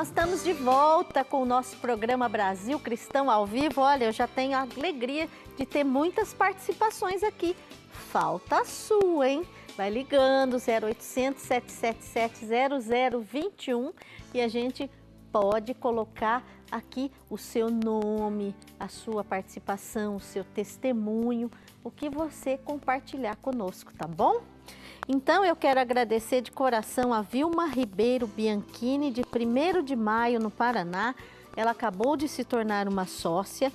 nós estamos de volta com o nosso programa Brasil Cristão ao Vivo. Olha, eu já tenho a alegria de ter muitas participações aqui. Falta a sua, hein? Vai ligando 0800 777 0021 e a gente pode colocar aqui o seu nome, a sua participação, o seu testemunho, o que você compartilhar conosco, tá bom? Então, eu quero agradecer de coração a Vilma Ribeiro Bianchini, de 1º de Maio, no Paraná. Ela acabou de se tornar uma sócia.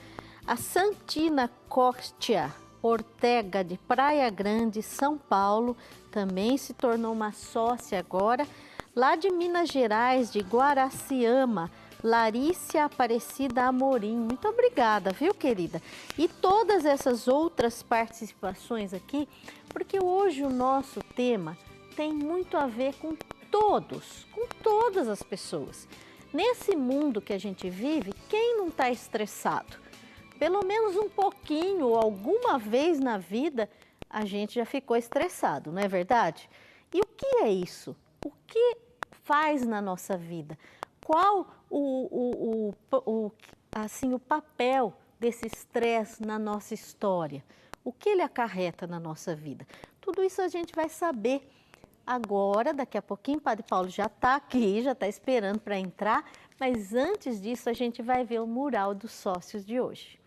A Santina Costia Ortega, de Praia Grande, São Paulo, também se tornou uma sócia agora. Lá de Minas Gerais, de Guaraciama, Larícia Aparecida Amorim. Muito obrigada, viu, querida? E todas essas outras participações aqui, porque hoje o nosso tema tem muito a ver com todas as pessoas. Nesse mundo que a gente vive, quem não está estressado? Pelo menos um pouquinho, alguma vez na vida, a gente já ficou estressado, não é verdade? E o que é isso? O que faz na nossa vida? Qual o papel desse estresse na nossa história? O que ele acarreta na nossa vida? Tudo isso a gente vai saber agora. Daqui a pouquinho o Padre Paulo já está aqui, já está esperando para entrar. Mas antes disso, a gente vai ver o mural dos sócios de hoje.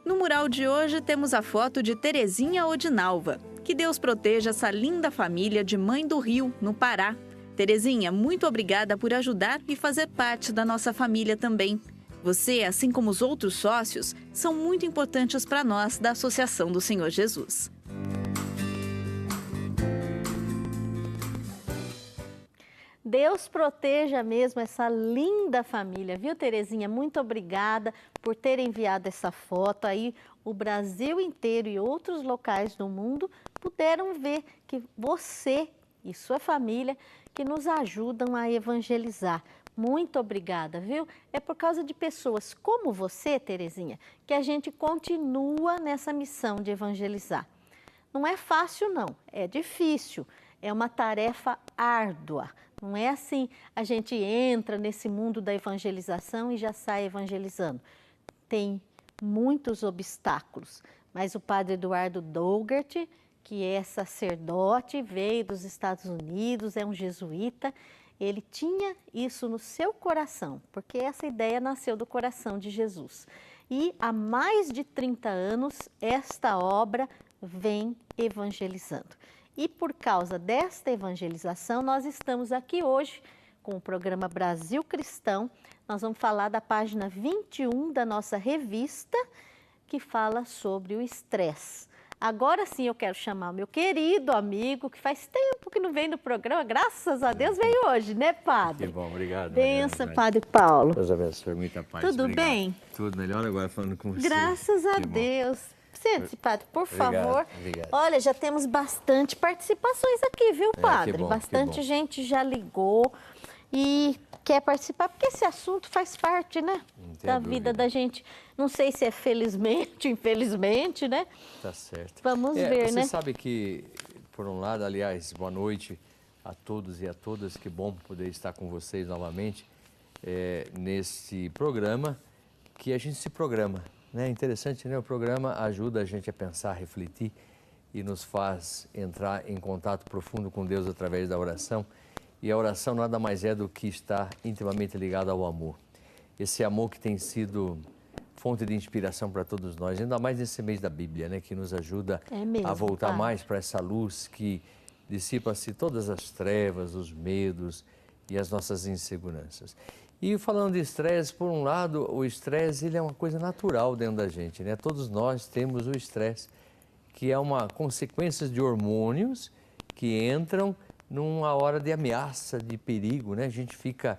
No mural de hoje temos a foto de Terezinha Odinalva. Que Deus proteja essa linda família de Mãe do Rio, no Pará. Terezinha, muito obrigada por ajudar e fazer parte da nossa família também. Você, assim como os outros sócios, são muito importantes para nós da Associação do Senhor Jesus. Deus proteja mesmo essa linda família, viu, Terezinha? Muito obrigada por ter enviado essa foto. Aí o Brasil inteiro e outros locais do mundo puderam ver que você e sua família que nos ajudam a evangelizar. Muito obrigada, viu? É por causa de pessoas como você, Terezinha, que a gente continua nessa missão de evangelizar. Não é fácil, não. É difícil. É uma tarefa árdua. Não é assim, a gente entra nesse mundo da evangelização e já sai evangelizando. Tem muitos obstáculos, mas o padre Eduardo Dougert, que é sacerdote, veio dos Estados Unidos, é um jesuíta, ele tinha isso no seu coração, porque essa ideia nasceu do coração de Jesus. E há mais de 30 anos, esta obra vem evangelizando. E por causa desta evangelização, nós estamos aqui hoje com o programa Brasil Cristão. Nós vamos falar da página 21 da nossa revista, que fala sobre o estresse. Agora sim eu quero chamar o meu querido amigo, que faz tempo que não vem no programa, graças a Deus veio hoje, né, padre? Que bom, obrigado. Benção, padre Paulo. Deus abençoe, muita paz. Tudo obrigado. bem? Tudo melhor agora falando com você. Graças a Que bom. Deus. Sente, padre, por favor. Obrigado. Olha, já temos bastante participações aqui, viu, padre? Que bom, Bastante que bom. gente já ligou e quer participar, porque esse assunto faz parte, né, da vida da gente. Não sei se é felizmente, infelizmente, né? Tá certo. Vamos ver, você né? Você sabe que, por um lado, aliás, boa noite a todos e a todas. Que bom poder estar com vocês novamente nesse programa que a gente se programa. É interessante, né? O programa ajuda a gente a pensar, a refletir e nos faz entrar em contato profundo com Deus através da oração. E a oração nada mais é do que estar intimamente ligada ao amor. Esse amor que tem sido fonte de inspiração para todos nós, ainda mais nesse mês da Bíblia, né? Que nos ajuda mesmo, a voltar padre. mais para essa luz que dissipa-se todas as trevas, os medos e as nossas inseguranças. E falando de estresse, por um lado, o estresse ele é uma coisa natural dentro da gente, né? Todos nós temos o estresse, que é uma consequência de hormônios que entram numa hora de ameaça, de perigo, né? A gente fica,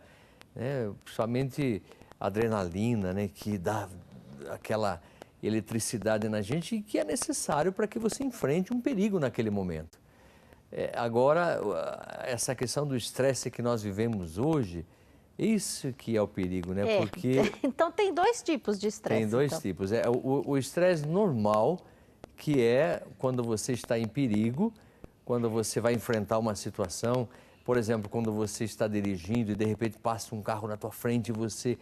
principalmente adrenalina, né? Que dá aquela eletricidade na gente e que é necessário para que você enfrente um perigo naquele momento. Agora, essa questão do estresse que nós vivemos hoje, Isso que é o perigo, né? É, Porque então tem dois tipos de estresse. tem dois então. tipos. É o estresse normal, que é quando você está em perigo, quando você vai enfrentar uma situação, por exemplo, quando você está dirigindo e de repente passa um carro na tua frente e você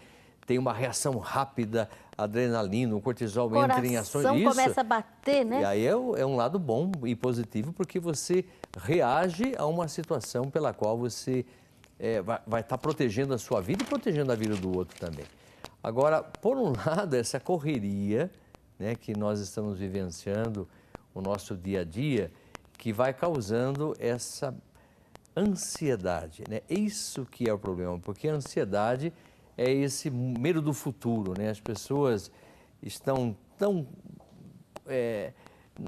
tem uma reação rápida, a adrenalina, o cortisol entra em ações. Coração Isso. começa a bater, né? E aí é um lado bom e positivo, porque você reage a uma situação pela qual você vai estar protegendo a sua vida e protegendo a vida do outro também. Agora, por um lado, essa correria, né, que nós estamos vivenciando o nosso dia a dia, que vai causando essa ansiedade, né? Isso que é o problema, porque a ansiedade é esse medo do futuro, né? As pessoas estão tão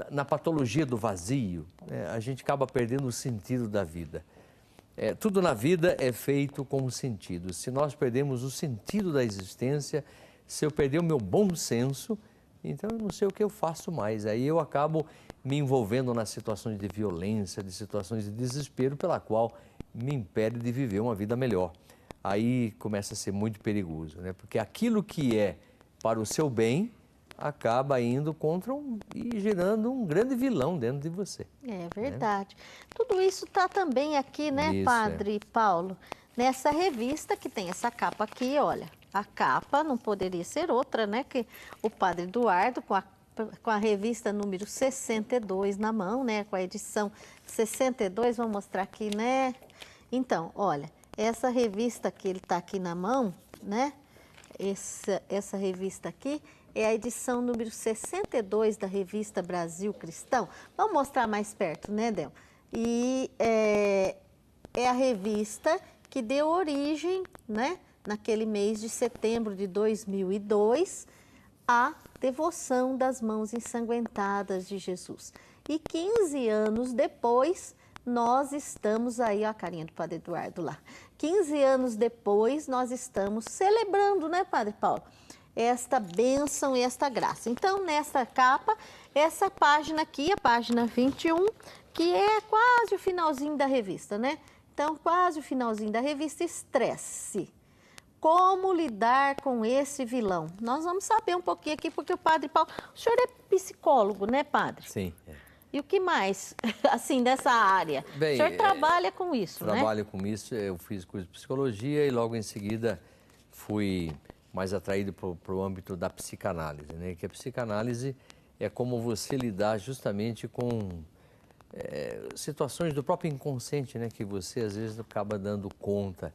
na patologia do vazio, né? A gente acaba perdendo o sentido da vida. Tudo na vida é feito com sentido. Se nós perdemos o sentido da existência, se eu perder o meu bom senso, então eu não sei o que eu faço mais. Aí eu acabo me envolvendo nas situações de violência, de situações de desespero, pela qual me impede de viver uma vida melhor. Aí começa a ser muito perigoso, né? Porque aquilo que é para o seu bem acaba indo contra e gerando um grande vilão dentro de você. É verdade. Tudo isso está também aqui, né, Isso, Padre Paulo? Nessa revista que tem essa capa aqui, olha. A capa não poderia ser outra, né? Que o Padre Eduardo, com a revista número 62 na mão, né? Com a edição 62, vou mostrar aqui, né? Então, olha, essa revista que ele está aqui na mão, né? Essa revista aqui é a edição número 62 da revista Brasil Cristão. Vamos mostrar mais perto, né, Del? E é a revista que deu origem, né, naquele mês de setembro de 2002, à devoção das mãos ensanguentadas de Jesus. E 15 anos depois, nós estamos aí, ó a carinha do Padre Eduardo lá. 15 anos depois, nós estamos celebrando, né, Padre Paulo? Esta bênção e esta graça. Então, nessa capa, essa página aqui, a página 21, que é quase o finalzinho da revista, né? Então, quase o finalzinho da revista, estresse. Como lidar com esse vilão? Nós vamos saber um pouquinho aqui, porque o Padre Paulo... O senhor é psicólogo, né, Padre? Sim. E o que mais, assim, dessa área? Bem, o senhor trabalha com isso, né? Trabalho com isso, eu fiz curso de psicologia e logo em seguida fui mais atraído para o âmbito da psicanálise, né? Que a psicanálise é como você lidar justamente com situações do próprio inconsciente, né? Que você às vezes acaba dando conta.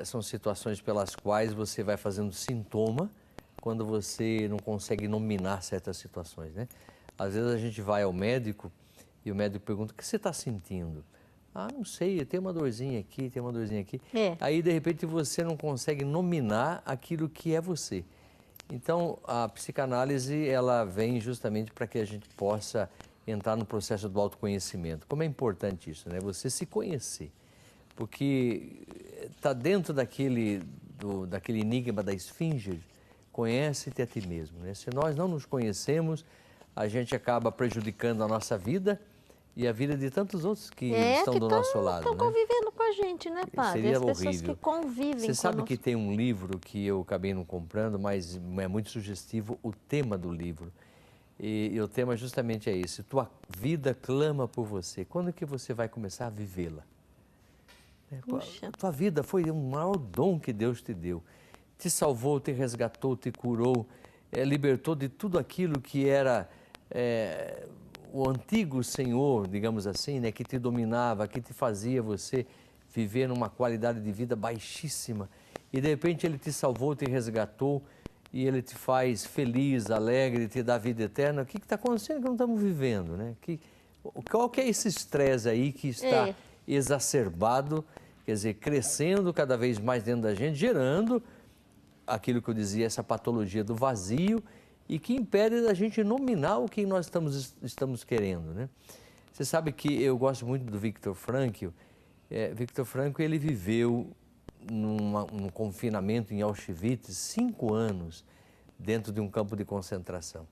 São situações pelas quais você vai fazendo sintoma quando você não consegue nominar certas situações, né? Às vezes a gente vai ao médico e o médico pergunta: o que você está sentindo? Ah, não sei, tem uma dorzinha aqui, tem uma dorzinha aqui. Aí, de repente, você não consegue nominar aquilo que é você. Então, a psicanálise, ela vem justamente para que a gente possa entrar no processo do autoconhecimento. Como é importante isso, né? Você se conhecer. Porque está dentro daquele enigma da esfinge, conhece-te a ti mesmo, né? Se nós não nos conhecemos, a gente acaba prejudicando a nossa vida e a vida de tantos outros que estão do nosso lado. Estão convivendo com a gente, né, Padre? Seria As pessoas horrível. que convivem Você sabe conosco. que tem um livro que eu acabei não comprando, mas é muito sugestivo o tema do livro. E o tema justamente é esse: tua vida clama por você. Quando é que você vai começar a vivê-la? Tua vida foi o maior dom que Deus te deu. Te salvou, te resgatou, te curou, libertou de tudo aquilo que era o antigo Senhor, digamos assim, né, que te dominava, que te fazia você viver numa qualidade de vida baixíssima. E de repente Ele te salvou, te resgatou e Ele te faz feliz, alegre, te dá vida eterna. O que está acontecendo que não estamos vivendo, né? Qual que é esse estresse aí que está exacerbado, quer dizer, crescendo cada vez mais dentro da gente, gerando aquilo que eu dizia, essa patologia do vazio, e que impede da gente nominar o que nós estamos querendo, né? Você sabe que eu gosto muito do Viktor Frankl. Viktor Frankl, ele viveu num confinamento em Auschwitz 5 anos dentro de um campo de concentração.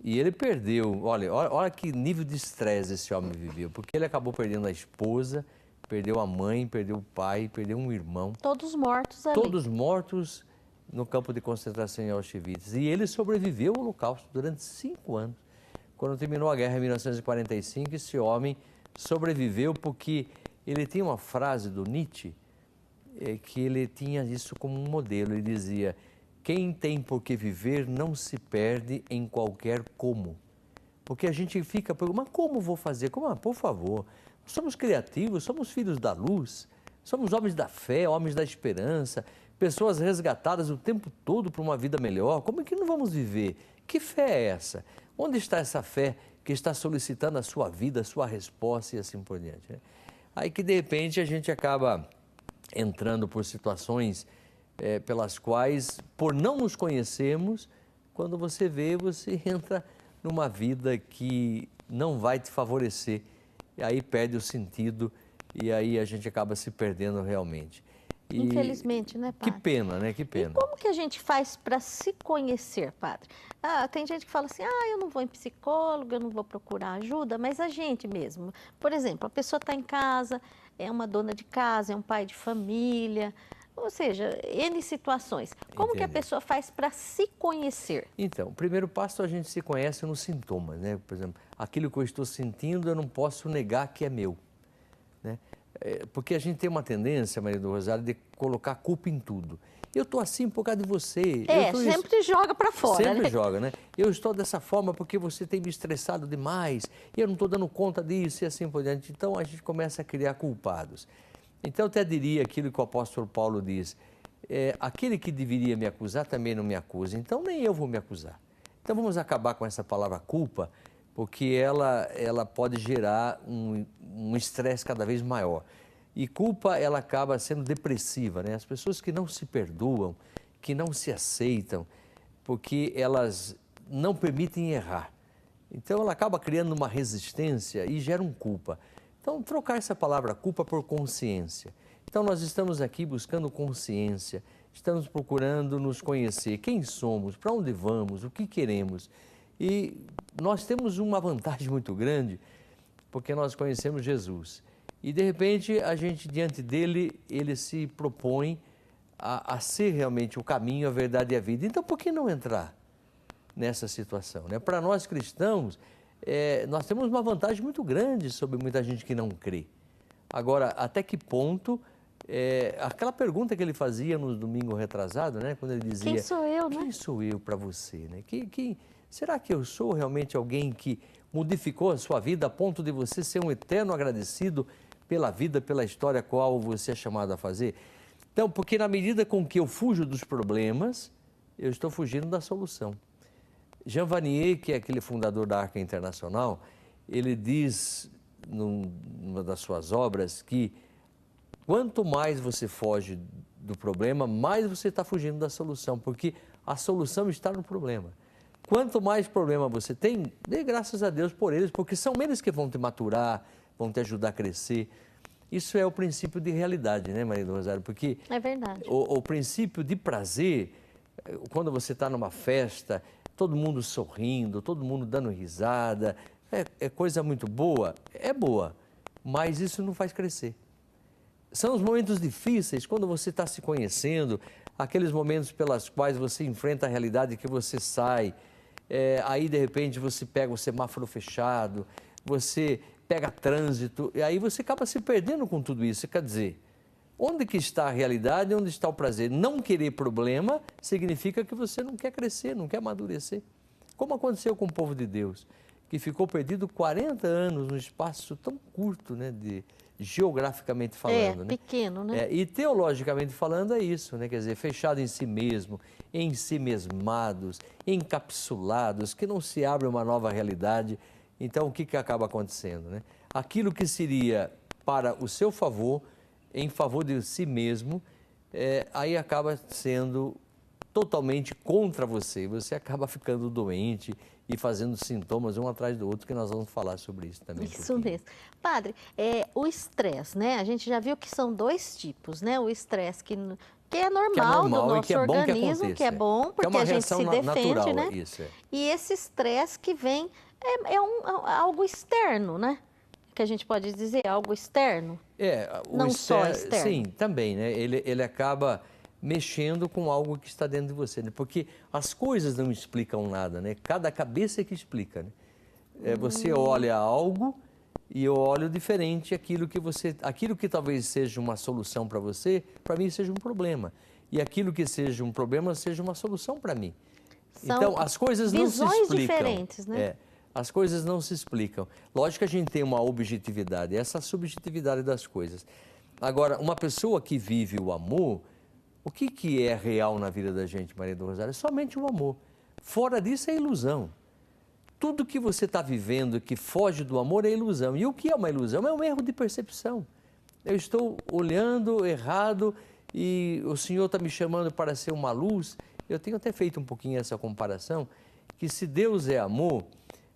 E ele perdeu, olha que nível de estresse esse homem viveu, porque ele acabou perdendo a esposa, perdeu a mãe, perdeu o pai, perdeu um irmão. Todos mortos ali. Todos mortos no campo de concentração em Auschwitz. E ele sobreviveu ao Holocausto durante 5 anos. Quando terminou a guerra em 1945, esse homem sobreviveu porque ele tinha uma frase do Nietzsche, que ele tinha isso como um modelo. Ele dizia: quem tem por que viver não se perde em qualquer como. Porque a gente fica perguntando, mas como vou fazer? Como? Por favor, somos criativos, somos filhos da luz, somos homens da fé, homens da esperança, pessoas resgatadas o tempo todo para uma vida melhor. Como é que não vamos viver? Que fé é essa? Onde está essa fé que está solicitando a sua vida, a sua resposta e assim por diante, né? Aí que de repente a gente acaba entrando por situações pelas quais, por não nos conhecermos, quando você vê, você entra numa vida que não vai te favorecer, e aí perde o sentido, e aí a gente acaba se perdendo realmente. E infelizmente, né, padre? Que pena, né? Que pena. E como que a gente faz para se conhecer, padre? Tem gente que fala assim, eu não vou em psicólogo, eu não vou procurar ajuda, mas a gente mesmo. Por exemplo, a pessoa está em casa, é uma dona de casa, é um pai de família, ou seja, N situações. Como que a pessoa faz para se conhecer? Então, o primeiro passo a gente se conhece nos sintomas, né? Por exemplo, aquilo que eu estou sentindo eu não posso negar que é meu, né? Porque a gente tem uma tendência, Maria do Rosário, de colocar culpa em tudo. Eu estou assim por causa de você. Sempre joga para fora. Sempre né? joga, né? Eu estou dessa forma porque você tem me estressado demais, e eu não estou dando conta disso e assim por diante. Então a gente começa a criar culpados. Então eu até diria aquilo que o apóstolo Paulo diz, aquele que deveria me acusar também não me acusa, então nem eu vou me acusar. Então vamos acabar com essa palavra culpa, porque ela pode gerar um estresse cada vez maior. E culpa, ela acaba sendo depressiva, né? As pessoas que não se perdoam, que não se aceitam, porque elas não permitem errar. Então ela acaba criando uma resistência e gera um culpa. Então trocar essa palavra culpa por consciência. Então nós estamos aqui buscando consciência, estamos procurando nos conhecer, quem somos, para onde vamos, o que queremos. E nós temos uma vantagem muito grande, porque nós conhecemos Jesus. E de repente, a gente diante dele, ele se propõe a ser realmente o caminho, a verdade e a vida. Então, por que não entrar nessa situação, né? Para nós cristãos, nós temos uma vantagem muito grande sobre muita gente que não crê. Agora, até que ponto, aquela pergunta que ele fazia no domingo retrasado, né? Quando ele dizia... Quem sou eu, né? Quem sou eu para você, né? Será que eu sou realmente alguém que modificou a sua vida a ponto de você ser um eterno agradecido pela vida, pela história a qual você é chamado a fazer? Então, porque na medida com que eu fujo dos problemas, eu estou fugindo da solução. Jean Vanier, que é aquele fundador da Arca Internacional, ele diz numa das suas obras que quanto mais você foge do problema, mais você está fugindo da solução, porque a solução está no problema. Quanto mais problema você tem, dê graças a Deus por eles, porque são eles que vão te maturar, vão te ajudar a crescer. Isso é o princípio de realidade, né, Maria do Rosário? Porque é verdade. O princípio de prazer, quando você está numa festa, todo mundo sorrindo, todo mundo dando risada, é coisa muito boa, é boa, mas isso não faz crescer. São os momentos difíceis, quando você está se conhecendo, aqueles momentos pelos quais você enfrenta a realidade que você sai, aí de repente você pega o semáforo fechado, você pega trânsito, e aí você acaba se perdendo com tudo isso. Quer dizer, onde que está a realidade, onde está o prazer? Não querer problema significa que você não quer crescer, não quer amadurecer. Como aconteceu com o povo de Deus, que ficou perdido 40 anos num espaço tão curto, né, geograficamente falando. Pequeno, né? E teologicamente falando é isso, né? Quer dizer, fechado em si mesmo, em si mesmados, encapsulados, que não se abre uma nova realidade. Então, o que acaba acontecendo, né? Aquilo que seria para o seu favor, em favor de si mesmo, aí acaba sendo totalmente contra você. Você acaba ficando doente e fazendo sintomas um atrás do outro, que nós vamos falar sobre isso também. Isso mesmo. Padre, o estresse, né? A gente já viu que são 2 tipos, né? O estresse que é normal do nosso organismo, que é bom, porque a gente se defende, natural, né? Isso, E esse estresse que vem é algo externo, né? que a gente pode dizer, algo externo? Não só externo. Sim, também, né? Ele acaba mexendo com algo que está dentro de você, né? Porque as coisas não explicam nada, né? Cada cabeça é que explica, né? Você olha algo e eu olho diferente aquilo que talvez seja uma solução para você, para mim seja um problema. E aquilo que seja um problema seja uma solução para mim. São então, as coisas não se explicam. visões diferentes, né? As coisas não se explicam. Lógico que a gente tem uma objetividade, essa subjetividade das coisas. Agora, uma pessoa que vive o amor, o que é real na vida da gente, Maria do Rosário? É somente o amor. Fora disso é ilusão. Tudo que você está vivendo que foge do amor é ilusão. E o que é uma ilusão? É um erro de percepção. Eu estou olhando errado e o Senhor está me chamando para ser uma luz. Eu tenho até feito um pouquinho essa comparação, que se Deus é amor,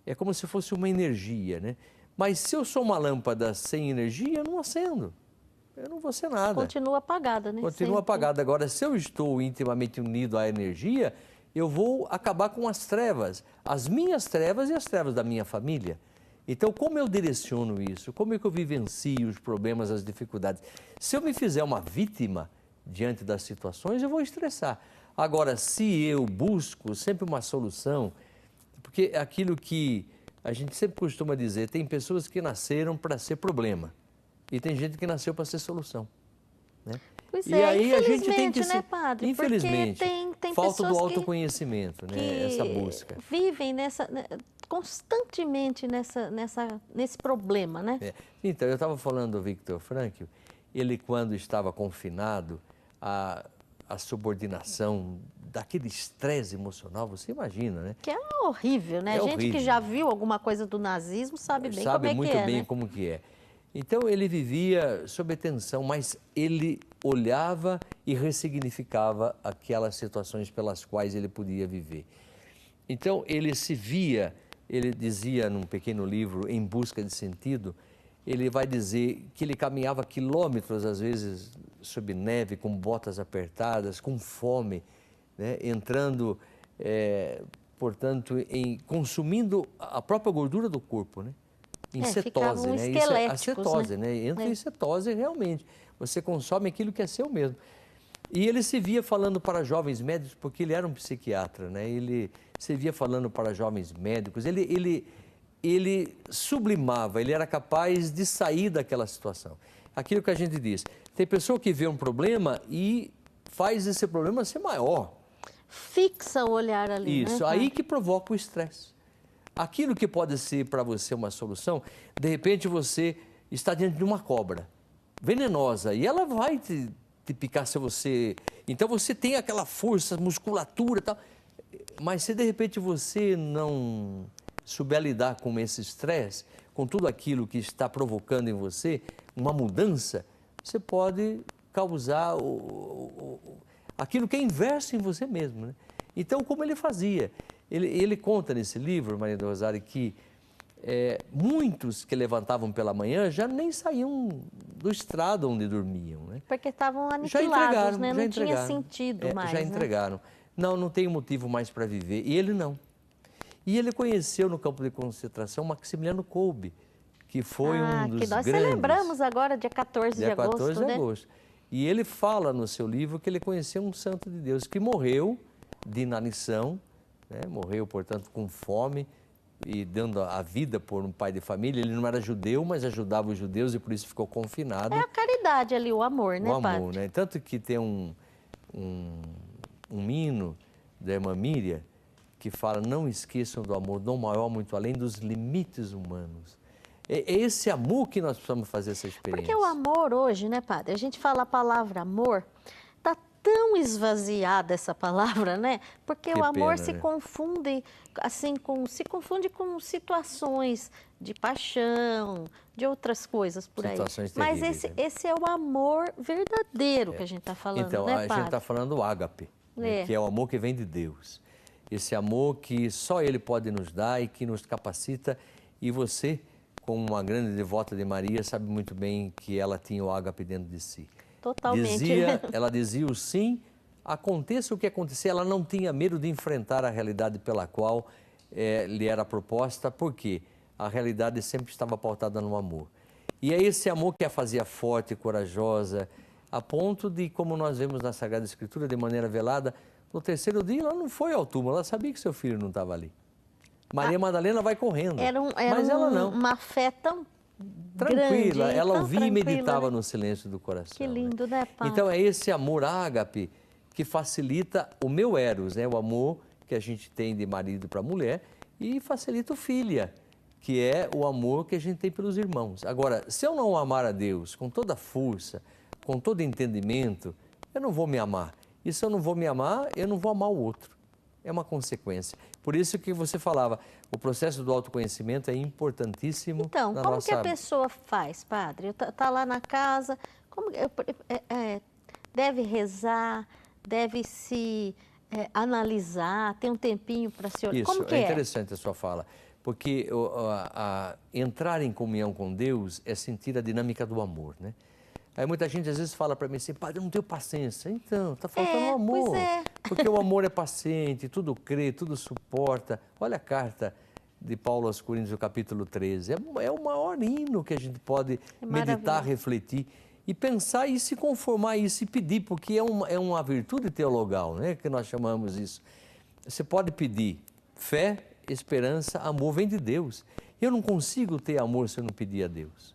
é como se fosse uma energia, né? Mas se eu sou uma lâmpada sem energia, eu não acendo. Eu não vou ser nada. Continua apagada, né? Continua apagada. Agora, se eu estou intimamente unido à energia, eu vou acabar com as trevas, as minhas trevas e as trevas da minha família. Então, como eu direciono isso? Como é que eu vivencio os problemas, as dificuldades? Se eu me fizer uma vítima diante das situações, eu vou estressar. Agora, se eu busco sempre uma solução, porque aquilo que a gente sempre costuma dizer, tem pessoas que nasceram para ser problema e tem gente que nasceu para ser solução, né? Pois e aí a gente tem infelizmente, que né, padre? infelizmente, tem falta do pessoas autoconhecimento, né? Essa busca. Vivem constantemente nesse problema, né? Então, eu estava falando do Viktor Frankl, ele quando estava confinado, a subordinação daquele estresse emocional, você imagina, né? Que é horrível, né? É Gente horrível. que já viu alguma coisa do nazismo sabe bem como é que é, Sabe muito bem né? como que é. Então, ele vivia sob tensão, mas ele olhava e ressignificava aquelas situações pelas quais ele podia viver. Então, ele se via, ele dizia num pequeno livro, Em Busca de Sentido, ele vai dizer que ele caminhava quilômetros, às vezes, sob neve, com botas apertadas, com fome, né? Entrando, portanto, consumindo a própria gordura do corpo, né? Em cetose, né? Isso é a cetose, né? Entra em cetose realmente. Você consome aquilo que é seu mesmo. E ele se via falando para jovens médicos, porque ele era um psiquiatra, né? Ele se via falando para jovens médicos, ele sublimava, ele era capaz de sair daquela situação. Aquilo que a gente diz, tem pessoa que vê um problema e faz esse problema ser maior. Fixa o olhar ali, Isso, né? aí que provoca o estresse. Aquilo que pode ser para você uma solução, de repente você está diante de uma cobra venenosa e ela vai te picar se você... Então você tem aquela força, musculatura e tal, mas se de repente você não souber lidar com esse estresse, com tudo aquilo que está provocando em você, uma mudança, você pode causar aquilo que é inverso em você mesmo, né? Então, como ele fazia? Ele conta nesse livro, Maria do Rosário, que muitos que levantavam pela manhã já nem saíam do estrado onde dormiam, né? Porque estavam Já aniquilados, entregaram, né? já Não entregaram. tinha sentido mais, Já né? entregaram. Não tem motivo mais para viver. E ele não. E ele conheceu no campo de concentração Maximiliano Kolbe, que foi um dos que nós grandes... celebramos agora, dia 14 de agosto, 14 de né? agosto. E ele fala no seu livro que ele conheceu um santo de Deus que morreu de inanição, né? Morreu, portanto, com fome e dando a vida por um pai de família. Ele não era judeu, mas ajudava os judeus e por isso ficou confinado. É a caridade ali, o amor, né, O amor, padre? né? Tanto que tem um hino da irmã Miriam que fala, não esqueçam do amor, dom maior muito além dos limites humanos. É esse amor que nós precisamos fazer essa experiência. Porque o amor hoje, né, padre? A gente fala a palavra amor, tá tão esvaziada essa palavra, né? Porque Que o amor pena, se né? confunde, assim, se confunde com situações de paixão, de outras coisas por aí. Situações Mas terríveis, né? esse é o amor verdadeiro que a gente está falando, Então, né, a gente padre? está falando do ágape, né? Que é o amor que vem de Deus. Esse amor que só Ele pode nos dar e que nos capacita. E você, como uma grande devota de Maria, sabe muito bem que ela tinha o ágape dentro de si. Totalmente. Ela dizia o sim, aconteça o que acontecer, ela não tinha medo de enfrentar a realidade pela qual lhe era proposta, porque a realidade sempre estava pautada no amor. E é esse amor que a fazia forte e corajosa, a ponto de, como nós vemos na Sagrada Escritura, de maneira velada, no terceiro dia ela não foi ao túmulo, ela sabia que seu filho não estava ali. Maria Madalena vai correndo, mas ela não. Uma fé tão tranquila, grande, ela tão ouvia e tranquila, meditava né? no silêncio do coração. Que lindo, né, Padre? Então é esse amor ágape que facilita o meu eros, né? O amor que a gente tem de marido para mulher, e facilita o filia, que é o amor que a gente tem pelos irmãos. Agora, se eu não amar a Deus com toda força, com todo entendimento, eu não vou me amar. E se eu não vou me amar, eu não vou amar o outro. É uma consequência. Por isso que você falava, o processo do autoconhecimento é importantíssimo. Então, como que a pessoa faz, Padre? Está lá na casa, deve rezar, deve se analisar, tem um tempinho para se olhar. Isso, Como que é interessante a sua fala, porque entrar em comunhão com Deus é sentir a dinâmica do amor, né? Aí muita gente às vezes fala para mim assim, Padre, eu não tenho paciência. Então, está faltando o amor. Pois é. Porque o amor é paciente, tudo crê, tudo suporta. Olha a carta de Paulo aos Coríntios, no capítulo 13. É o maior hino que a gente pode meditar, refletir e pensar e se conformar e se pedir, porque é uma virtude teologal, né? Que nós chamamos isso. Você pode pedir fé, esperança, amor, vem de Deus. Eu não consigo ter amor se eu não pedir a Deus.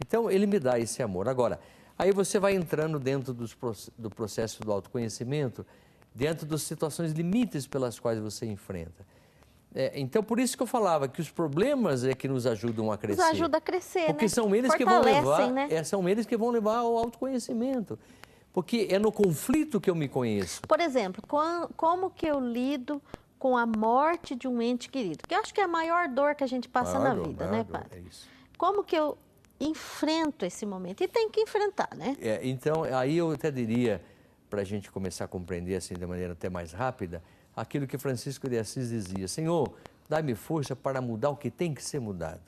Então, Ele me dá esse amor. Agora, aí você vai entrando dentro do processo do autoconhecimento, dentro das situações limites pelas quais você enfrenta. Então, por isso que eu falava que os problemas é que nos ajudam a crescer. Nos ajuda a crescer, porque né? são eles que vão levar, são eles que vão levar ao autoconhecimento. Porque é no conflito que eu me conheço. Por exemplo, como que eu lido com a morte de um ente querido? Que eu acho que é a maior dor que a gente passa na vida, né, Padre? É isso. Como que eu enfrento esse momento? E tem que enfrentar, né? Então, aí eu até diria, para a gente começar a compreender assim de maneira até mais rápida, aquilo que Francisco de Assis dizia: Senhor, dá-me força para mudar o que tem que ser mudado.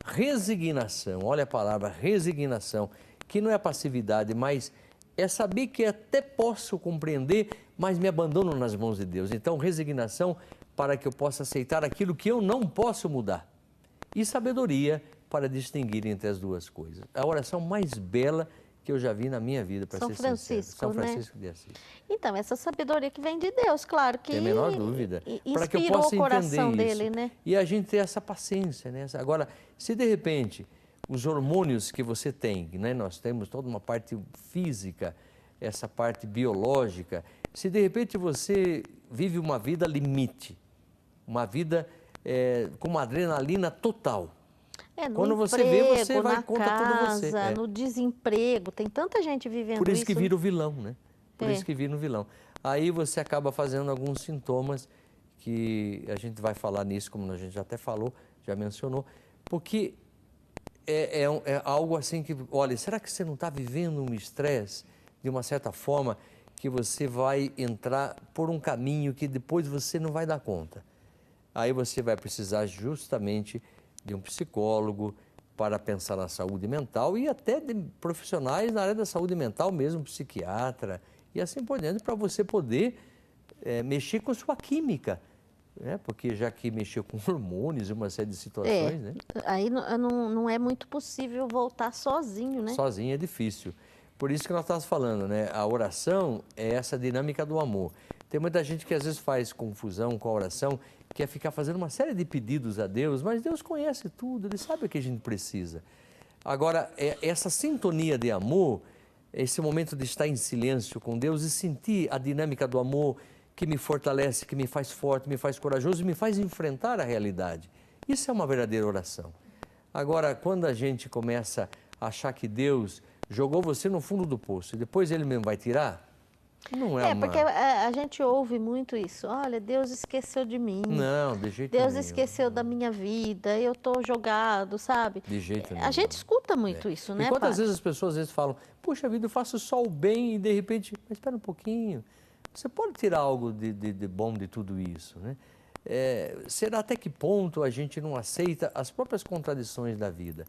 Resignação, olha a palavra resignação, que não é passividade, mas é saber que até posso compreender, mas me abandono nas mãos de Deus. Então, resignação para que eu possa aceitar aquilo que eu não posso mudar. E sabedoria para distinguir entre as duas coisas. A oração mais bela que eu já vi na minha vida, para ser sincero. São Francisco de Assis. Então, essa sabedoria que vem de Deus, claro que... Tem a menor dúvida. Para que eu possa o coração dele, né? E a gente ter essa paciência, né? Agora, se de repente os hormônios que você tem, né? Nós temos toda uma parte física, essa parte biológica, se de repente você vive uma vida limite, uma vida com uma adrenalina total. Quando você vê, você vai contra tudo você. No desemprego, tem tanta gente vivendo isso. Por isso que vira o vilão, né? Por isso que vira o vilão. Aí você acaba fazendo alguns sintomas que a gente vai falar nisso, como a gente já até falou, já mencionou, porque é algo assim que, olha, será que você não está vivendo um estresse de uma certa forma que você vai entrar por um caminho que depois você não vai dar conta? Aí você vai precisar justamente de um psicólogo para pensar na saúde mental e até de profissionais na área da saúde mental, mesmo psiquiatra e assim por diante, para você poder mexer com sua química, né? Porque já que mexeu com hormônios e uma série de situações, né? Aí não é muito possível voltar sozinho, né? Sozinho é difícil. Por isso que nós estamos falando, né? A oração é essa dinâmica do amor. Tem muita gente que às vezes faz confusão com a oração, quer ficar fazendo uma série de pedidos a Deus, mas Deus conhece tudo, Ele sabe o que a gente precisa. Agora, essa sintonia de amor, esse momento de estar em silêncio com Deus e sentir a dinâmica do amor que me fortalece, que me faz forte, me faz corajoso e me faz enfrentar a realidade. Isso é uma verdadeira oração. Agora, quando a gente começa a achar que Deus jogou você no fundo do poço e depois Ele mesmo vai tirar, não é uma... porque a gente ouve muito isso. Olha, Deus esqueceu de mim. Não, de jeito nenhum. Deus esqueceu da minha vida, eu estou jogado, sabe? De jeito nenhum. A gente escuta muito isso, né, E quantas Padre? vezes as pessoas às vezes falam, puxa vida, eu faço só o bem e de repente, mas espera um pouquinho, você pode tirar algo de bom de tudo isso, né? Será até que ponto a gente não aceita as próprias contradições da vida?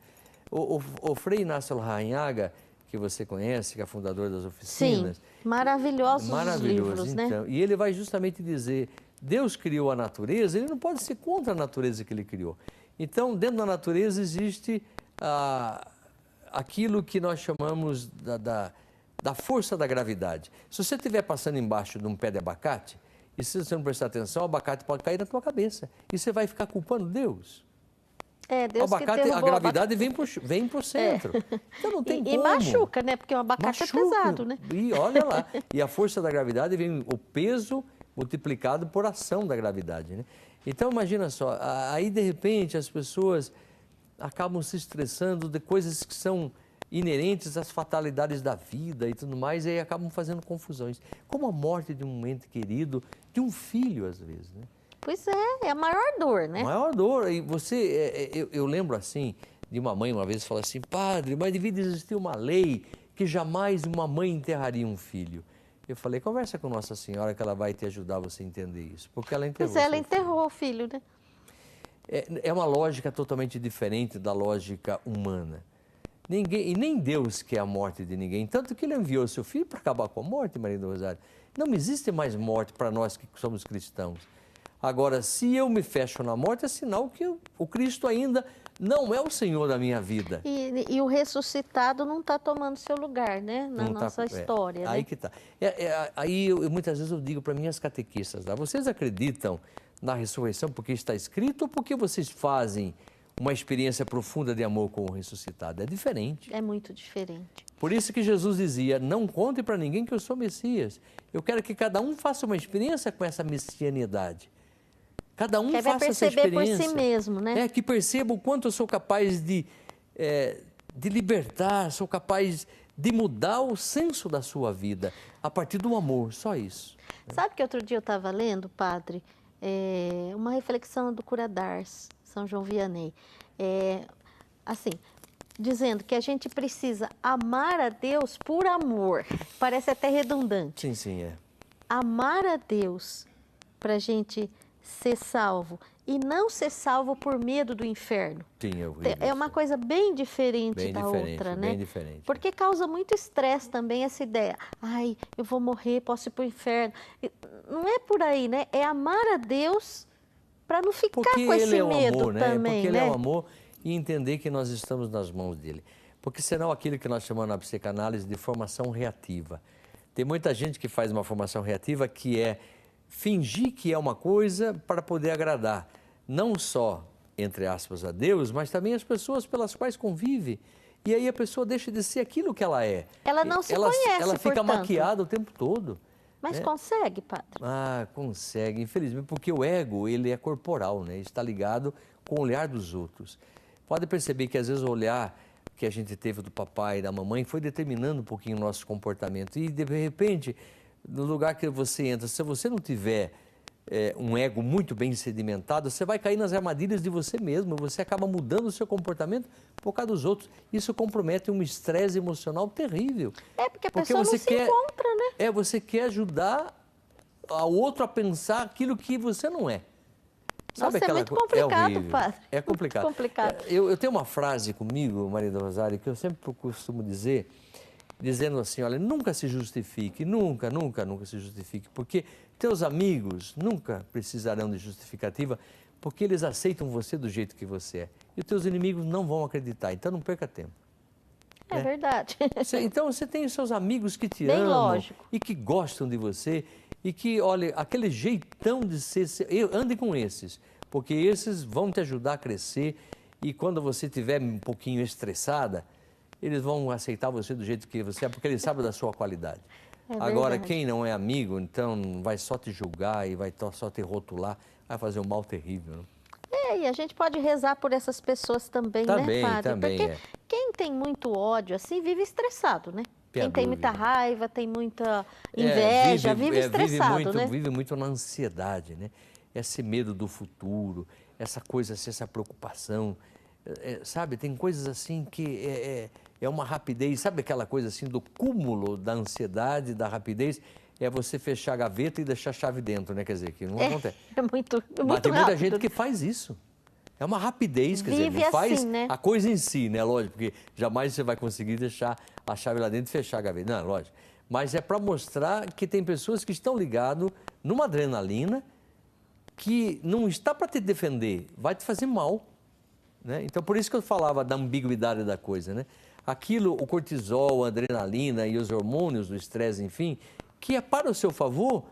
O Frei Inácio Larrañaga, que você conhece, que é fundador das oficinas. Sim, maravilhosos os livros, então, né? E ele vai justamente dizer, Deus criou a natureza, Ele não pode ser contra a natureza que Ele criou. Então, dentro da natureza existe aquilo que nós chamamos da força da gravidade. Se você estiver passando embaixo de um pé de abacate, e se você não prestar atenção, o abacate pode cair na tua cabeça. E você vai ficar culpando Deus. Deus o abacate, que a gravidade vem para o centro. Então não tem como. E machuca, né? Porque o abacate é pesado, né? E olha lá. E a força da gravidade vem o peso multiplicado por ação da gravidade, né? Então imagina só, aí de repente as pessoas acabam se estressando de coisas que são inerentes às fatalidades da vida e tudo mais, e aí acabam fazendo confusões. Como a morte de um ente querido, de um filho às vezes, né? Pois é a maior dor, né? A maior dor. E eu lembro assim, de uma mãe uma vez falar assim, padre, mas devia existir uma lei que jamais uma mãe enterraria um filho. Eu falei, conversa com Nossa Senhora que ela vai te ajudar a você entender isso, porque ela enterrou. Pois ela enterrou o filho, né? É uma lógica totalmente diferente da lógica humana. E nem Deus quer a morte de ninguém, tanto que ele enviou seu filho para acabar com a morte, Maria do Rosário. Não existe mais morte para nós que somos cristãos. Agora, se eu me fecho na morte, é sinal que o Cristo ainda não é o Senhor da minha vida. E o ressuscitado não está tomando seu lugar, né? Na nossa história. Aí né? que está. Muitas vezes eu digo para minhas catequistas, vocês acreditam na ressurreição porque está escrito ou porque vocês fazem uma experiência profunda de amor com o ressuscitado? É diferente. É muito diferente. Por isso que Jesus dizia, não conte para ninguém que eu sou Messias. Eu quero que cada um faça uma experiência com essa messianidade. Cada um faça essa experiência. Perceber por si mesmo, né? Que perceba o quanto eu sou capaz de libertar, sou capaz de mudar o senso da sua vida a partir do amor, só isso. Sabe que outro dia eu estava lendo, padre, uma reflexão do Cura d'Ars, São João Vianney, assim, dizendo que a gente precisa amar a Deus por amor. Parece até redundante. Sim, sim, é. Amar a Deus para a gente ser salvo e não ser salvo por medo do inferno. Sim, é uma coisa bem diferente da outra, né? Bem diferente. Porque causa muito estresse também essa ideia. Ai, eu vou morrer, posso ir para o inferno. Não é por aí, né? É amar a Deus para não ficar porque com esse medo amor, né? também, Porque né? ele é o amor e entender que nós estamos nas mãos dele. Porque senão aquilo que nós chamamos na psicanálise de formação reativa. Tem muita gente que faz uma formação reativa que é fingir que é uma coisa para poder agradar, não só, entre aspas, a Deus, mas também as pessoas pelas quais convive. E aí a pessoa deixa de ser aquilo que ela é. Ela não se conhece, ela fica portanto. maquiada o tempo todo. Mas consegue, padre? Consegue, infelizmente, porque o ego, ele é corporal, né? Está ligado com o olhar dos outros. Pode perceber que às vezes o olhar que a gente teve do papai e da mamãe foi determinando um pouquinho o nosso comportamento. E de repente, no lugar que você entra, se você não tiver um ego muito bem sedimentado, você vai cair nas armadilhas de você mesmo, você acaba mudando o seu comportamento por causa dos outros. Isso compromete um estresse emocional terrível. Porque a pessoa não se encontra, né? Você quer ajudar ao outro a pensar aquilo que você não é. Sabe? Nossa, é muito complicado, padre. É complicado. Muito complicado. Eu tenho uma frase comigo, Maria do Rosário, que eu sempre costumo dizer, dizendo assim, olha, nunca se justifique, nunca se justifique, porque teus amigos nunca precisarão de justificativa, porque eles aceitam você do jeito que você é. E os teus inimigos não vão acreditar, então não perca tempo. É verdade. Então você tem os seus amigos que te Bem amam lógico. e que gostam de você e que, olha, aquele jeitão de ser, ande com esses, porque esses vão te ajudar a crescer e quando você estiver um pouquinho estressada, eles vão aceitar você do jeito que você é, porque eles sabem da sua qualidade. Agora, quem não é amigo, então vai só te julgar e vai só te rotular, vai fazer um mal terrível. Né? E a gente pode rezar por essas pessoas também, né, padre? Também, porque quem tem muito ódio, assim, vive estressado, né? Quem tem muita raiva, tem muita inveja, vive estressado, né? Vive muito na ansiedade, né? Esse medo do futuro, essa coisa, essa preocupação, sabe? Tem coisas assim que é uma rapidez, sabe aquela coisa assim do cúmulo da ansiedade, da rapidez? É você fechar a gaveta e deixar a chave dentro, né? Quer dizer, que não acontece. É muito Mas tem muita rápido. gente que faz isso. É uma rapidez, quer dizer, Vive não faz assim, né? a coisa em si, né? Lógico, porque jamais você vai conseguir deixar a chave lá dentro e fechar a gaveta. Não, lógico. Mas é para mostrar que tem pessoas que estão ligadas numa adrenalina que não está para te defender, vai te fazer mal. Né? Então, por isso que eu falava da ambiguidade da coisa, né? aquilo, o cortisol, a adrenalina e os hormônios do estresse, enfim, que é para o seu favor,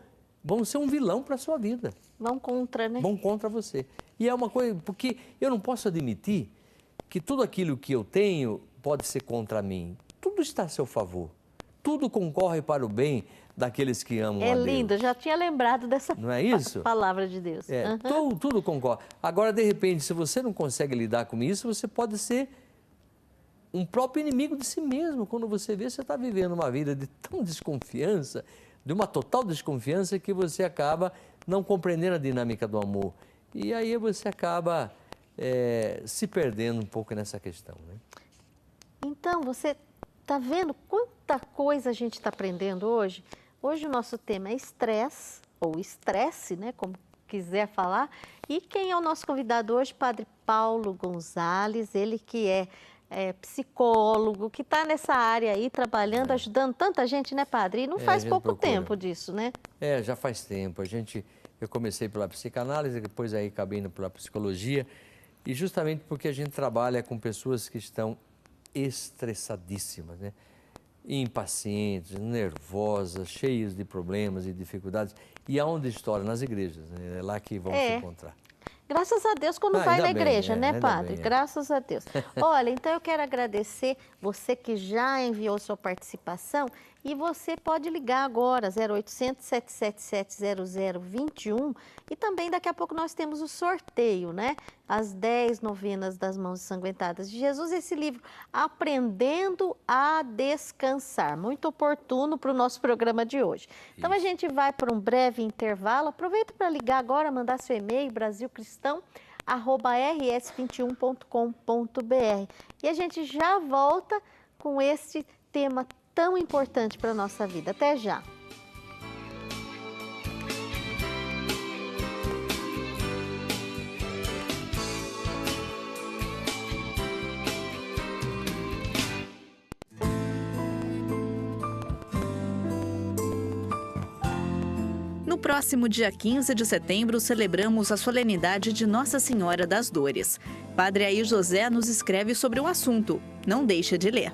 vão ser um vilão para a sua vida. Vão contra, né? Vão contra você. E é uma coisa, porque eu não posso admitir que tudo aquilo que eu tenho pode ser contra mim. Tudo está a seu favor. Tudo concorre para o bem daqueles que amam a Deus. É lindo, eu já tinha lembrado dessa Não é isso? palavra de Deus. Tudo concorre. Agora, de repente, se você não consegue lidar com isso, você pode ser um próprio inimigo de si mesmo. Quando você vê, você está vivendo uma vida de tão desconfiança, de uma total desconfiança, que você acaba não compreendendo a dinâmica do amor. E aí você acaba se perdendo um pouco nessa questão, né? Então, você está vendo quanta coisa a gente está aprendendo hoje? Hoje o nosso tema é estresse, ou estresse, né, como quiser falar. E quem é o nosso convidado hoje? Padre Paulo Gonzalez, ele que é psicólogo, que está nessa área aí, trabalhando, ajudando tanta gente, né, Padre? E não faz pouco tempo disso, né? Já faz tempo. Eu comecei pela psicanálise, depois aí acabei indo pela psicologia, e justamente porque a gente trabalha com pessoas que estão estressadíssimas, né? Impacientes, nervosas, cheias de problemas e dificuldades. E aonde estouram? Nas igrejas, né? É lá que vão se encontrar. Graças a Deus quando vai na igreja, né, Padre? Bem, Graças a Deus. Olha, então eu quero agradecer você que já enviou sua participação, e você pode ligar agora, 0800 777 0021, e também daqui a pouco nós temos o sorteio, né? As 10 novenas das mãos ensanguentadas de Jesus, esse livro Aprendendo a Descansar, muito oportuno para o nosso programa de hoje. Então a gente vai para um breve intervalo, aproveita para ligar agora, mandar seu e-mail, brasilcristão@rs21.com.br, e a gente já volta com esse tema tão importante para a nossa vida. Até já! No próximo dia 15 de setembro, celebramos a solenidade de Nossa Senhora das Dores. Padre Air José nos escreve sobre o assunto. Não deixe de ler.